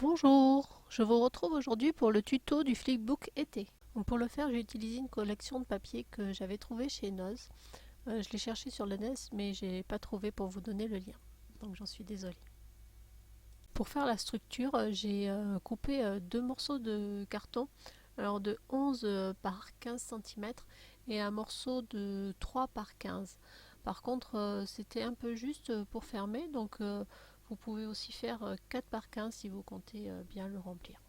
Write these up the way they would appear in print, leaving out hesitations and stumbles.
Bonjour, je vous retrouve aujourd'hui pour le tuto du Flipbook été. Donc pour le faire, j'ai utilisé une collection de papier que j'avais trouvé chez Noz. Je l'ai cherché sur le net, mais j'ai pas trouvé pour vous donner le lien. Donc j'en suis désolée. Pour faire la structure, j'ai coupé deux morceaux de carton, alors de 11 par 15 cm et un morceau de 3 par 15. Par contre, c'était un peu juste pour fermer, donc vous pouvez aussi faire 4 par 15 si vous comptez bien le remplir.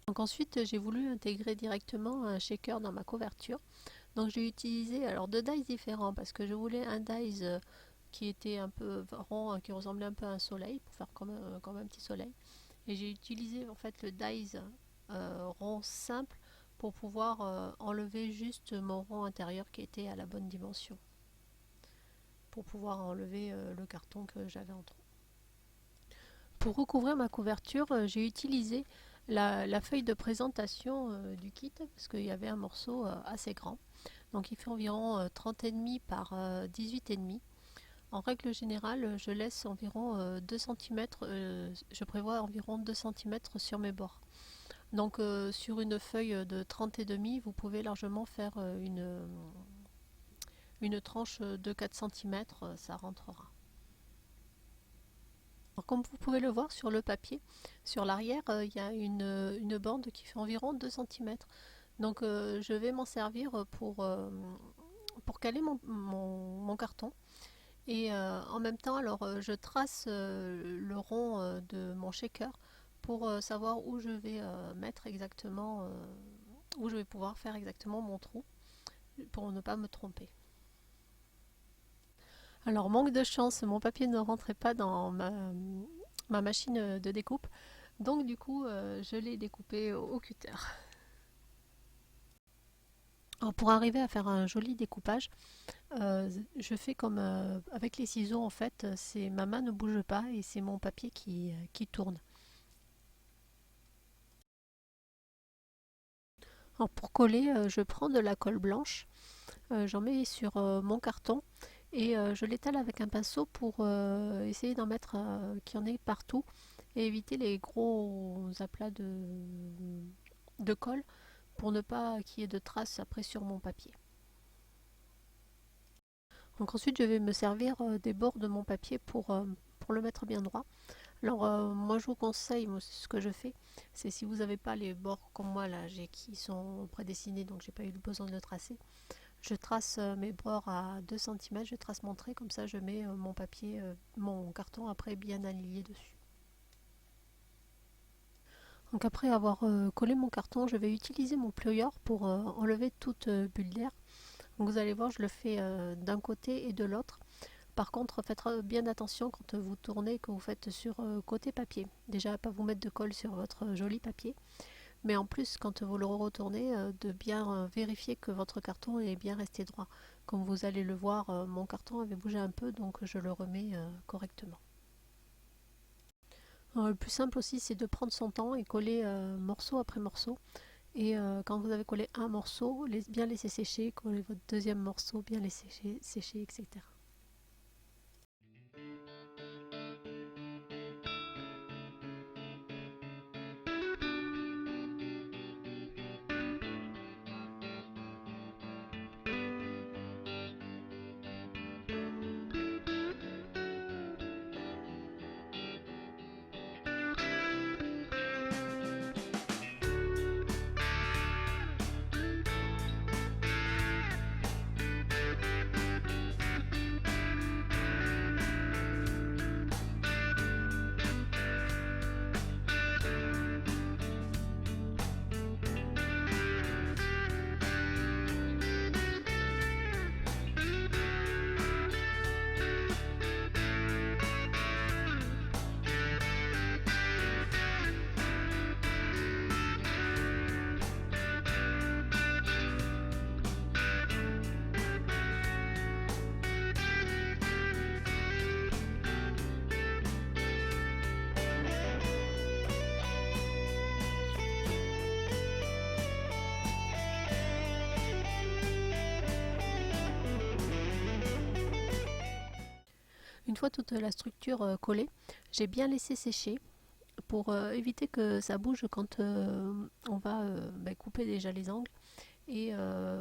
Donc ensuite, j'ai voulu intégrer directement un shaker dans ma couverture. Donc j'ai utilisé alors deux dies différents parce que je voulais un dies qui était un peu rond, qui ressemblait un peu à un soleil pour faire comme un petit soleil. Et j'ai utilisé en fait le dies rond simple pour pouvoir enlever juste mon rond intérieur qui était à la bonne dimension pour pouvoir enlever le carton que j'avais en trop. Pour recouvrir ma couverture, j'ai utilisé la feuille de présentation du kit parce qu'il y avait un morceau assez grand. Donc il fait environ 30,5 par 18,5. En règle générale, je laisse environ 2 cm, je prévois environ 2 cm sur mes bords. Donc sur une feuille de 30,5, vous pouvez largement faire une tranche de 4 cm, ça rentrera. Alors, comme vous pouvez le voir sur le papier, sur l'arrière, il y a une bande qui fait environ 2 cm. Donc je vais m'en servir pour caler mon carton. Et en même temps, alors je trace le rond de mon shaker pour savoir où je vais mettre exactement, où je vais pouvoir faire exactement mon trou pour ne pas me tromper. Alors manque de chance, mon papier ne rentrait pas dans ma machine de découpe, donc du coup je l'ai découpé au cutter. Alors, pour arriver à faire un joli découpage, je fais comme avec les ciseaux en fait, ma main ne bouge pas et c'est mon papier qui tourne. Alors pour coller, je prends de la colle blanche, j'en mets sur mon carton et je l'étale avec un pinceau pour essayer d'en mettre qu'il y en ait partout et éviter les gros aplats de colle pour ne pas qu'il y ait de traces après sur mon papier. Donc ensuite je vais me servir des bords de mon papier pour le mettre bien droit. Alors moi je vous conseille, moi, ce que je fais, c'est si vous n'avez pas les bords comme moi là, qui sont prédessinés, donc j'ai pas eu besoin de le tracer. Je trace mes bords à 2 cm, je trace mon trait, comme ça je mets mon papier, mon carton après bien aligné dessus. Donc après avoir collé mon carton, je vais utiliser mon plieur pour enlever toute bulle d'air. Donc vous allez voir, je le fais d'un côté et de l'autre. Par contre, faites bien attention quand vous tournez, que vous faites sur côté papier. Déjà, à ne pas vous mettre de colle sur votre joli papier. Mais en plus, quand vous le retournez, de bien vérifier que votre carton est bien resté droit. Comme vous allez le voir, mon carton avait bougé un peu, donc je le remets correctement. Alors, le plus simple aussi, c'est de prendre son temps et coller morceau après morceau. Et quand vous avez collé un morceau, bien laisser sécher, coller votre deuxième morceau, bien laisser sécher, etc. une fois toute la structure collée, j'ai bien laissé sécher pour éviter que ça bouge quand on va couper déjà les angles et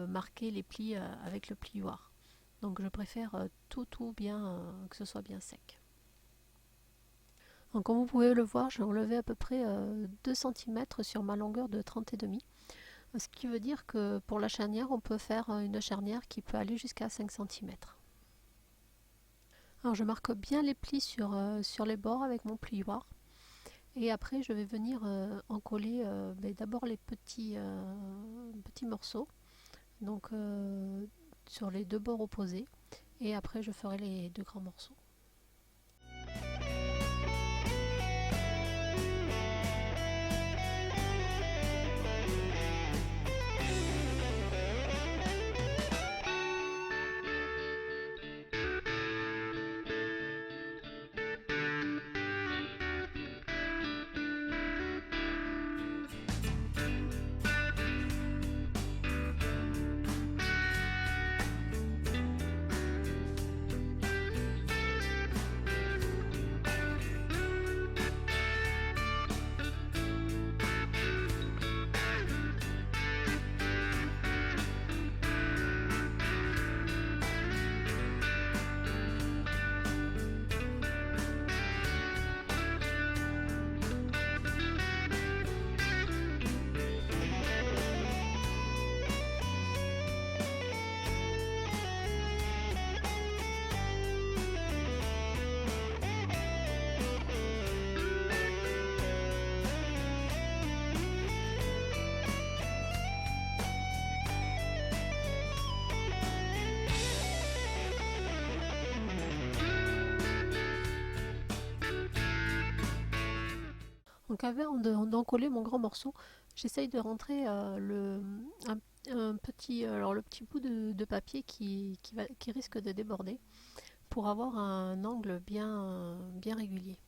marquer les plis avec le plioir. Donc je préfère tout bien, que ce soit bien sec. Donc comme vous pouvez le voir, j'ai enlevé à peu près 2 cm sur ma longueur de 30,5. Ce qui veut dire que pour la charnière, on peut faire une charnière qui peut aller jusqu'à 5 cm. Alors je marque bien les plis sur les bords avec mon plioir. Et après, je vais venir encoller d'abord les petits morceaux, donc sur les deux bords opposés. Et après, je ferai les deux grands morceaux. Donc avant d'encoller mon grand morceau, j'essaye de rentrer un petit, le petit bout de papier qui risque de déborder pour avoir un angle bien régulier.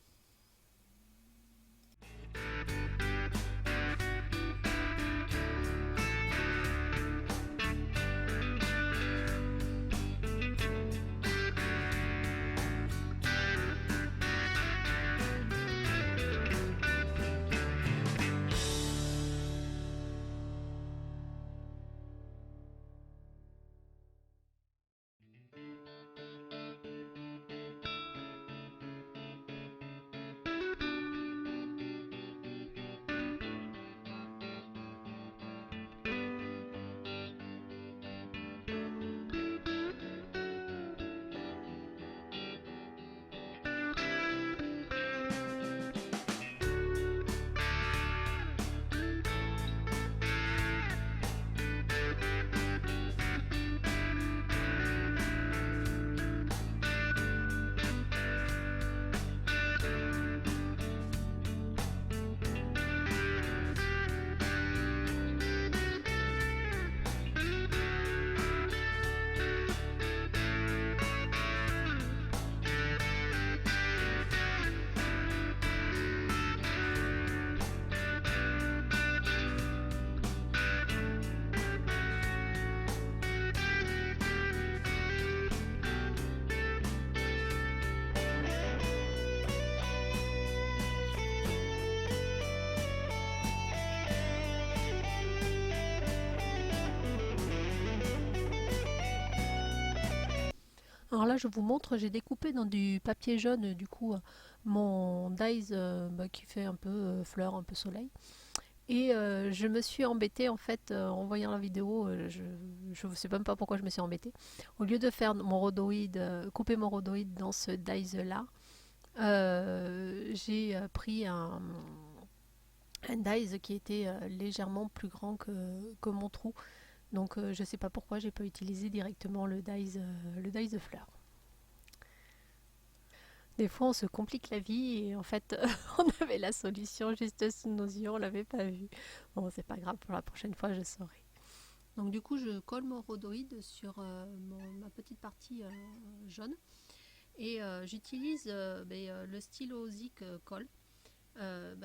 Alors là, je vous montre, j'ai découpé dans du papier jaune, du coup, mon dies qui fait un peu fleur, un peu soleil. Et je me suis embêtée en fait en voyant la vidéo, je ne sais même pas pourquoi je me suis embêtée. Au lieu de faire mon rhodoïde, couper mon rhodoïde dans ce dies là, j'ai pris un dies qui était légèrement plus grand que mon trou. Donc je ne sais pas pourquoi j'ai pas utilisé directement le dies de fleur. Des fois, on se complique la vie et en fait, on avait la solution juste sous nos yeux, on l'avait pas vue. Bon, c'est pas grave, pour la prochaine fois, je saurai. Donc du coup, je colle mon rhodoïde sur ma petite partie jaune et j'utilise le stylo Zik Colle.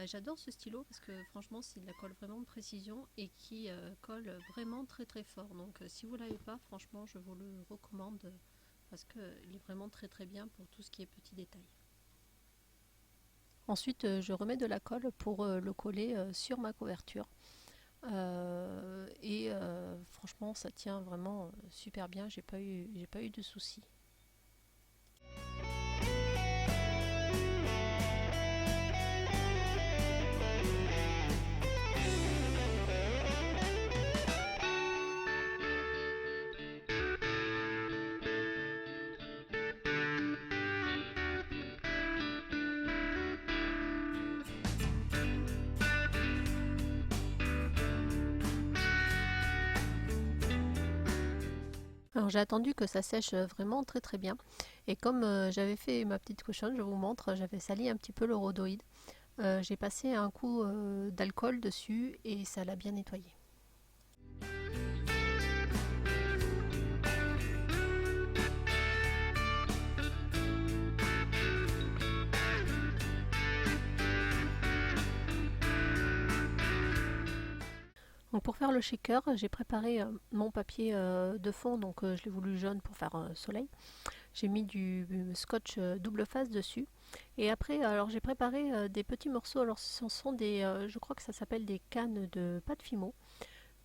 J'adore ce stylo parce que franchement, c'est de la colle vraiment de précision et qui colle vraiment très très fort. Donc si vous l'avez pas, franchement, je vous le recommande parce qu'il est vraiment très très bien pour tout ce qui est petits détails. Ensuite, je remets de la colle pour le coller sur ma couverture. Franchement, ça tient vraiment super bien, j'ai pas eu de soucis. Alors j'ai attendu que ça sèche vraiment très très bien. Et comme j'avais fait ma petite cochonne, je vous montre, j'avais sali un petit peu le rhodoïde. J'ai passé un coup d'alcool dessus et ça l'a bien nettoyé. Donc pour faire le shaker, j'ai préparé mon papier de fond, donc je l'ai voulu jaune pour faire soleil. J'ai mis du scotch double face dessus. Et après, alors j'ai préparé des petits morceaux. Alors ce sont des, je crois que ça s'appelle des cannes de pâte Fimo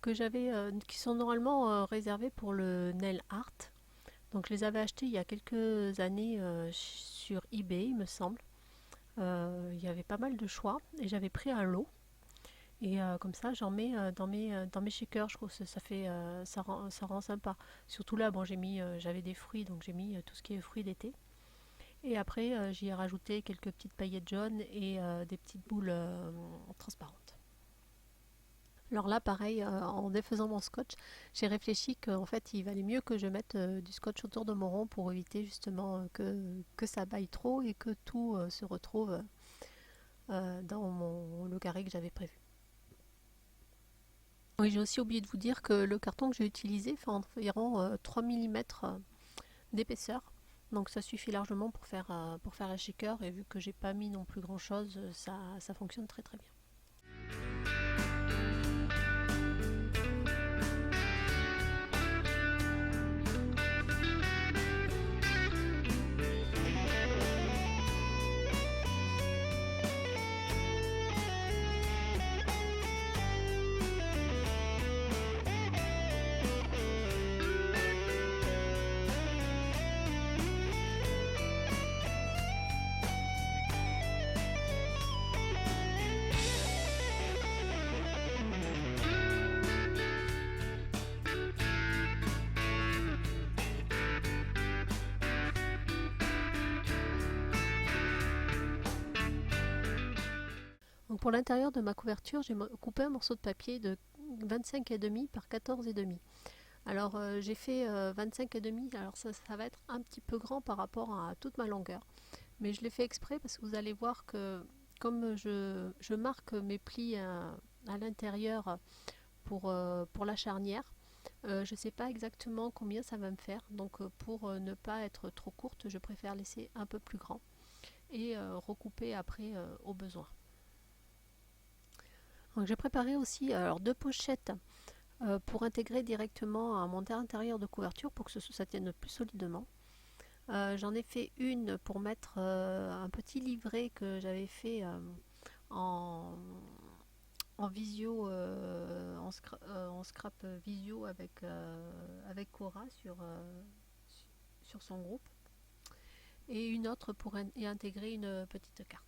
que j'avais, qui sont normalement réservées pour le nail art. Donc je les avais achetées il y a quelques années sur eBay, il me semble. Il y avait pas mal de choix et j'avais pris un lot. Et comme ça, j'en mets dans mes shakers. Je trouve que ça fait, ça rend sympa. Surtout là, bon, j'avais des fruits, donc j'ai mis tout ce qui est fruits d'été. Et après, j'y ai rajouté quelques petites paillettes jaunes et des petites boules transparentes. Alors là, pareil, en défaisant mon scotch, j'ai réfléchi qu'en fait, il valait mieux que je mette du scotch autour de mon rond pour éviter justement que ça baille trop et que tout se retrouve dans le carré que j'avais prévu. Oui, j'ai aussi oublié de vous dire que le carton que j'ai utilisé fait environ 3 mm d'épaisseur. Donc ça suffit largement pour faire un shaker et vu que j'ai pas mis non plus grand chose, ça fonctionne très très bien. Donc pour l'intérieur de ma couverture, j'ai coupé un morceau de papier de 25,5 par 14,5. Alors j'ai fait 25,5, alors ça va être un petit peu grand par rapport à toute ma longueur. Mais je l'ai fait exprès parce que vous allez voir que comme je marque mes plis à l'intérieur pour la charnière, je ne sais pas exactement combien ça va me faire. Donc pour ne pas être trop courte, je préfère laisser un peu plus grand et recouper après au besoin. Donc j'ai préparé aussi alors, deux pochettes pour intégrer directement à mon intérieur de couverture pour que ça tienne plus solidement. J'en ai fait une pour mettre un petit livret que j'avais fait en, en visio, en scrap visio avec Cora sur son groupe. Et une autre pour y intégrer une petite carte.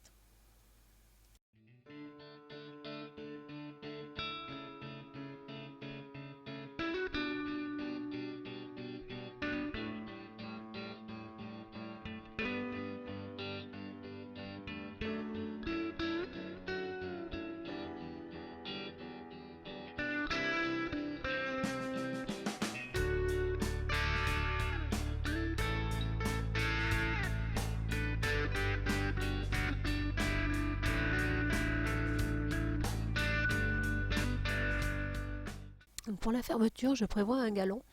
Donc pour la fermeture, je prévois un galon.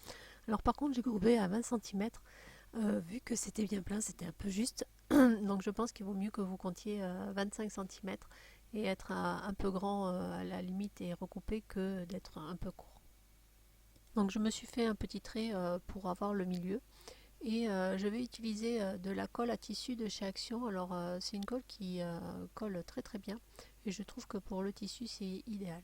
Alors par contre, j'ai coupé à 20 cm. Vu que c'était bien plein, c'était un peu juste. Donc je pense qu'il vaut mieux que vous comptiez 25 cm et être un peu grand à la limite et recouper que d'être un peu court. Donc je me suis fait un petit trait pour avoir le milieu. Et je vais utiliser de la colle à tissu de chez Action. Alors c'est une colle qui colle très très bien et je trouve que pour le tissu c'est idéal.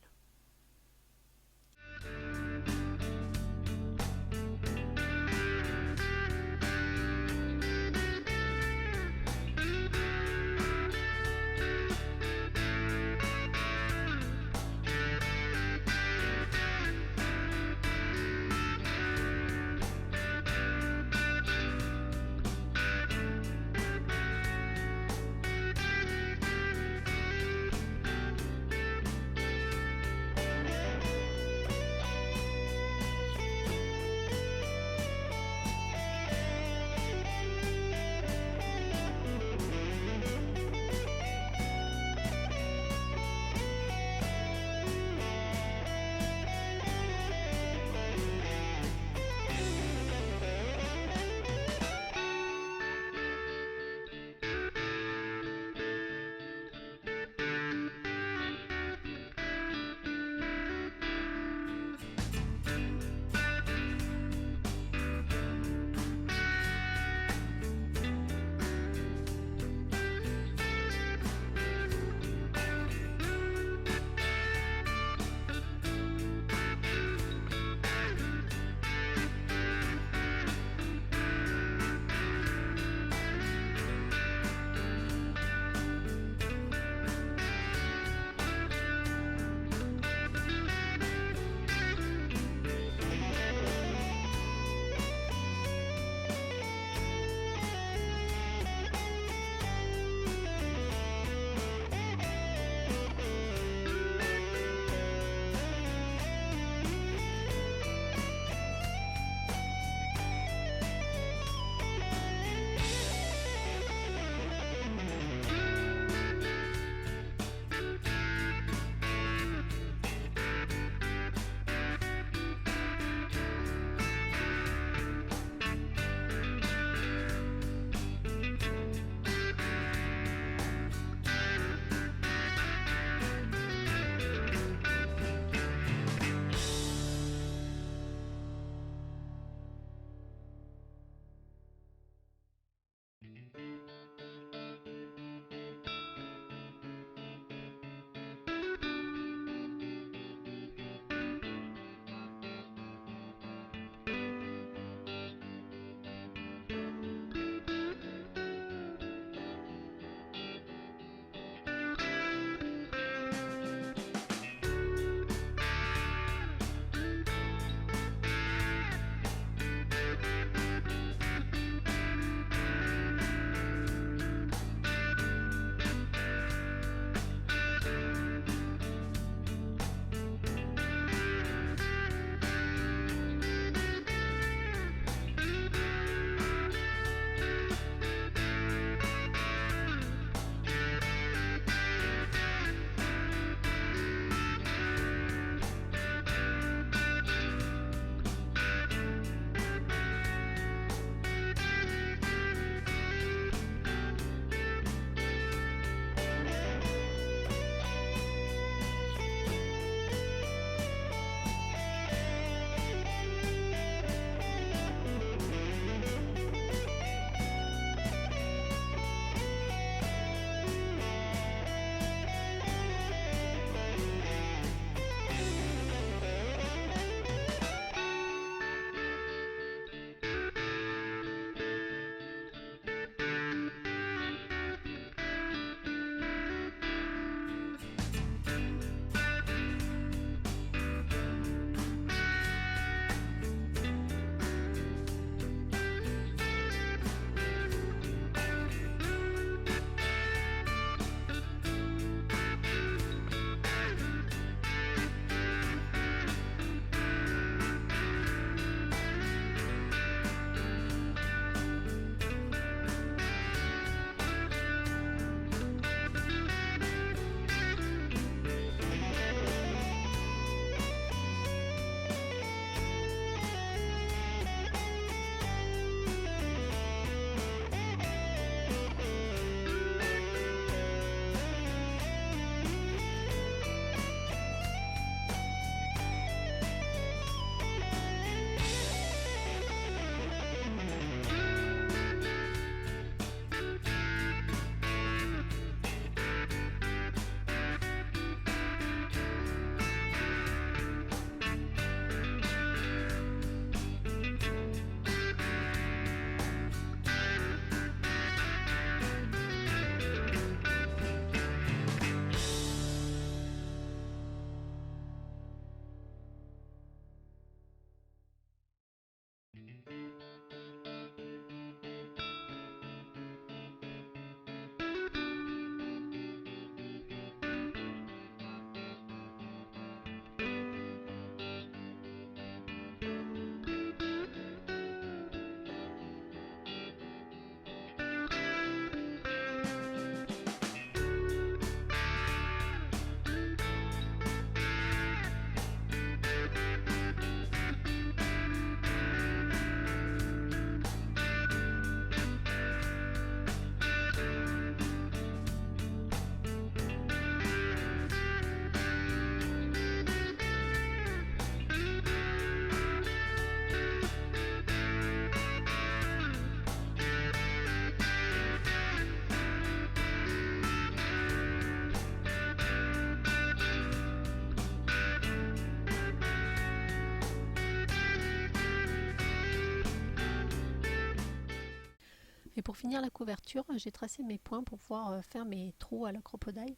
Et pour finir la couverture, j'ai tracé mes points pour pouvoir faire mes trous à la crocodile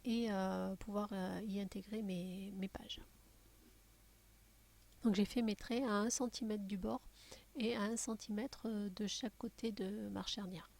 et pouvoir y intégrer mes pages. Donc j'ai fait mes traits à 1 cm du bord et à 1 cm de chaque côté de ma charnière.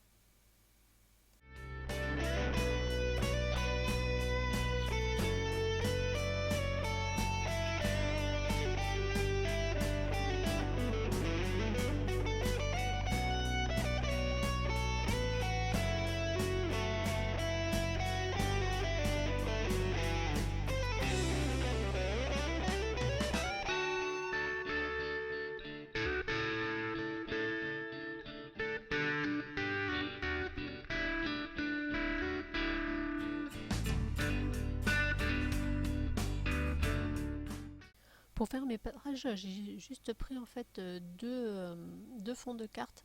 Pour faire mes pages, j'ai juste pris en fait deux fonds de cartes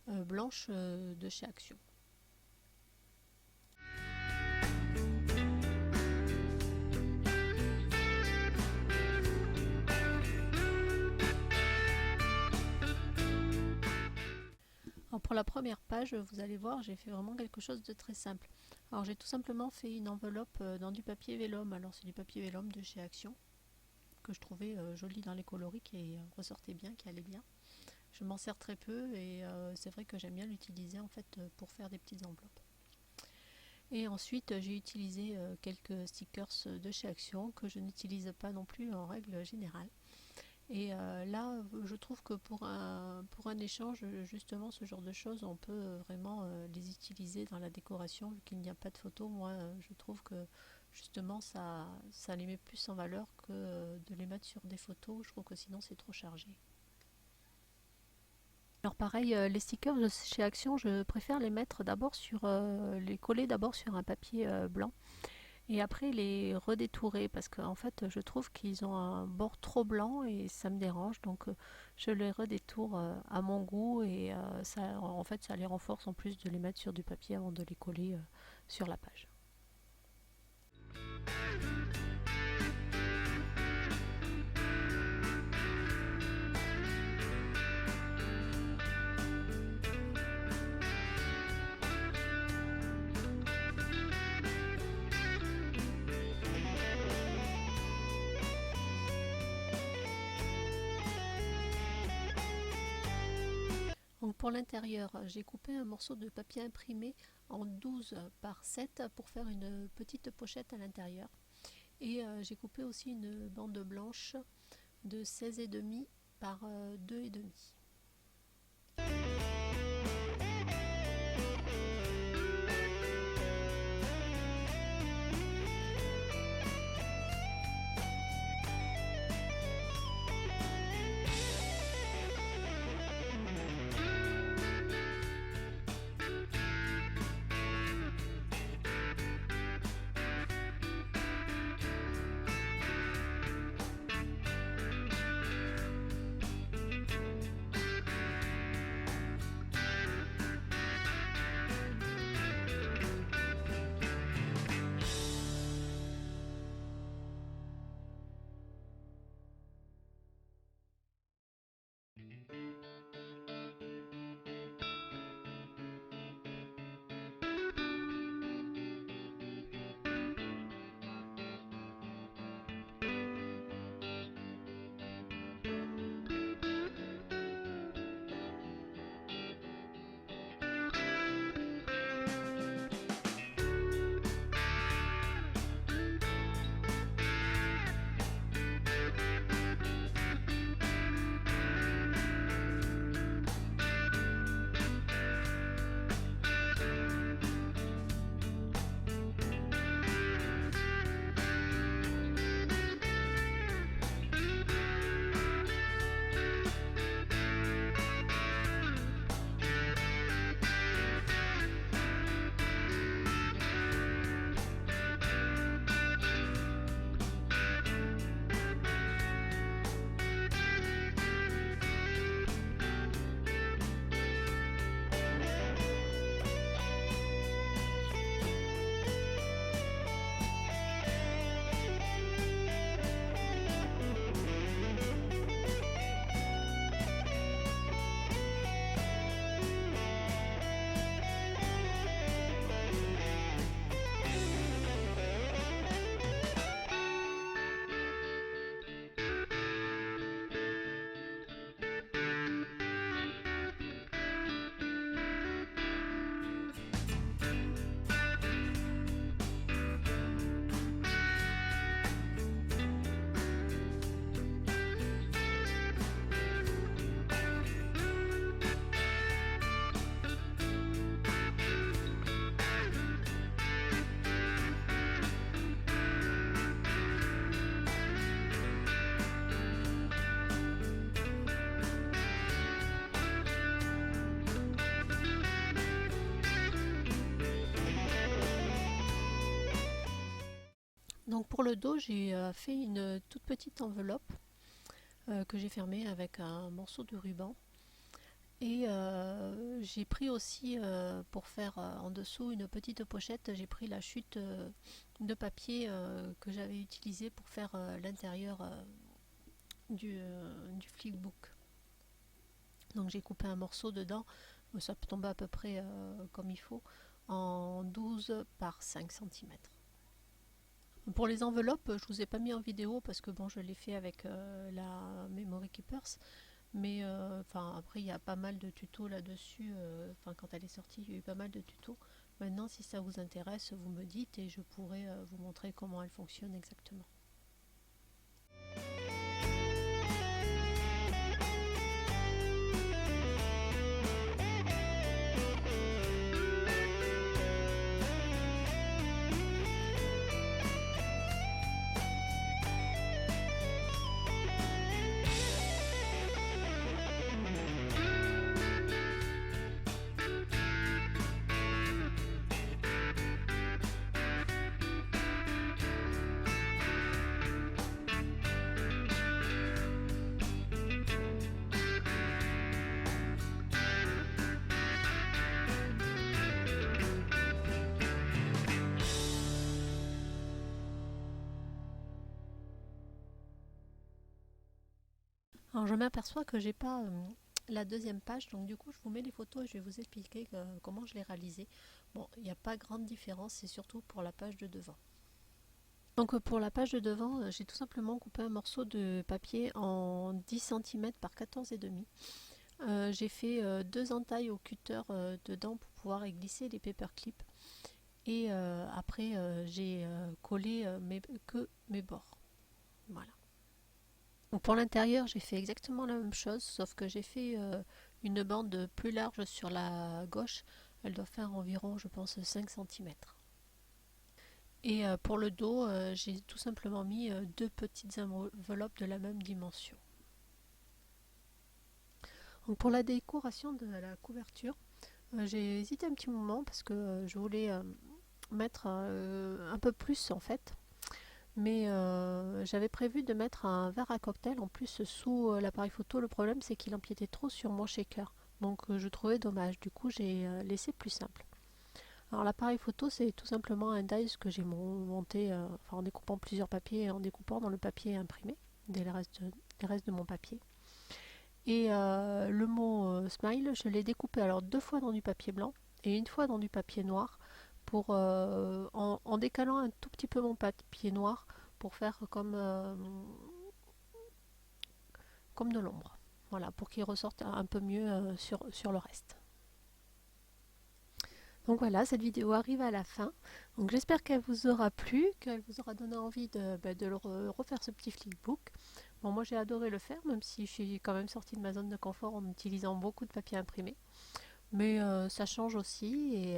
blanches de chez Action. Alors pour la première page, vous allez voir, j'ai fait vraiment quelque chose de très simple. Alors j'ai tout simplement fait une enveloppe dans du papier vélum. Alors c'est du papier vélum de chez Action, que je trouvais joli dans les coloris, qui ressortait bien, qui allait bien. Je m'en sers très peu et c'est vrai que j'aime bien l'utiliser en fait pour faire des petites enveloppes. Et ensuite j'ai utilisé quelques stickers de chez Action que je n'utilise pas non plus en règle générale. Et là, je trouve que pour un échange, justement, ce genre de choses, on peut vraiment les utiliser dans la décoration, vu qu'il n'y a pas de photos. Moi, je trouve que justement, ça les met plus en valeur que de les mettre sur des photos. Je trouve que sinon, c'est trop chargé. Alors pareil, les stickers chez Action, je préfère les mettre d'abord les coller d'abord sur un papier blanc. Et après les redétourer parce qu'en fait je trouve qu'ils ont un bord trop blanc et ça me dérange, donc je les redétourne à mon goût et en fait ça les renforce en plus de les mettre sur du papier avant de les coller sur la page. Donc pour l'intérieur, j'ai coupé un morceau de papier imprimé en 12 par 7 pour faire une petite pochette à l'intérieur. Et j'ai coupé aussi une bande blanche de 16,5 par 2,5. Donc pour le dos, j'ai fait une toute petite enveloppe que j'ai fermée avec un morceau de ruban. Et j'ai pris aussi, pour faire en dessous une petite pochette, j'ai pris la chute de papier que j'avais utilisée pour faire l'intérieur du flipbook. Donc j'ai coupé un morceau dedans, ça peut tomber à peu près comme il faut, en 12 par 5 cm. Pour les enveloppes, je vous ai pas mis en vidéo parce que bon, je l'ai fait avec la Memory Keepers. Mais après, il y a pas mal de tutos là-dessus. Quand elle est sortie, il y a eu pas mal de tutos. Maintenant, si ça vous intéresse, vous me dites et je pourrai vous montrer comment elle fonctionne exactement. Alors, je m'aperçois que j'ai pas la deuxième page, donc du coup, je vous mets les photos et je vais vous expliquer comment je l'ai réalisé. Bon, il n'y a pas grande différence, c'est surtout pour la page de devant. Donc pour la page de devant, j'ai tout simplement coupé un morceau de papier en 10 cm par 14,5. J'ai fait deux entailles au cutter dedans pour pouvoir y glisser les paperclips. Et après, j'ai collé que mes bords. Voilà. Donc pour l'intérieur, j'ai fait exactement la même chose, sauf que j'ai fait une bande plus large sur la gauche. Elle doit faire environ, je pense, 5 cm. Et pour le dos, j'ai tout simplement mis deux petites enveloppes de la même dimension. Donc pour la décoration de la couverture, j'ai hésité un petit moment parce que je voulais mettre un peu plus en fait. Mais j'avais prévu de mettre un verre à cocktail en plus sous l'appareil photo. Le problème c'est qu'il empiétait trop sur mon shaker. Donc je trouvais dommage. Du coup j'ai laissé plus simple. Alors l'appareil photo c'est tout simplement un dies que j'ai monté en découpant plusieurs papiers et en découpant dans le papier imprimé, les restes de mon papier. Et le mot smile, je l'ai découpé alors deux fois dans du papier blanc et une fois dans du papier noir pour en décalant un tout petit peu mon papier noir pour faire comme de l'ombre. Voilà, pour qu'il ressorte un peu mieux sur le reste. Donc voilà, cette vidéo arrive à la fin. Donc j'espère qu'elle vous aura plu, qu'elle vous aura donné envie de refaire ce petit flipbook. Bon, moi j'ai adoré le faire, même si je suis quand même sortie de ma zone de confort en utilisant beaucoup de papier imprimé. Mais ça change aussi et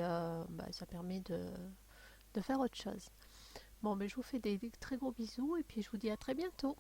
ça permet de faire autre chose. Bon, mais je vous fais des très gros bisous et puis je vous dis à très bientôt.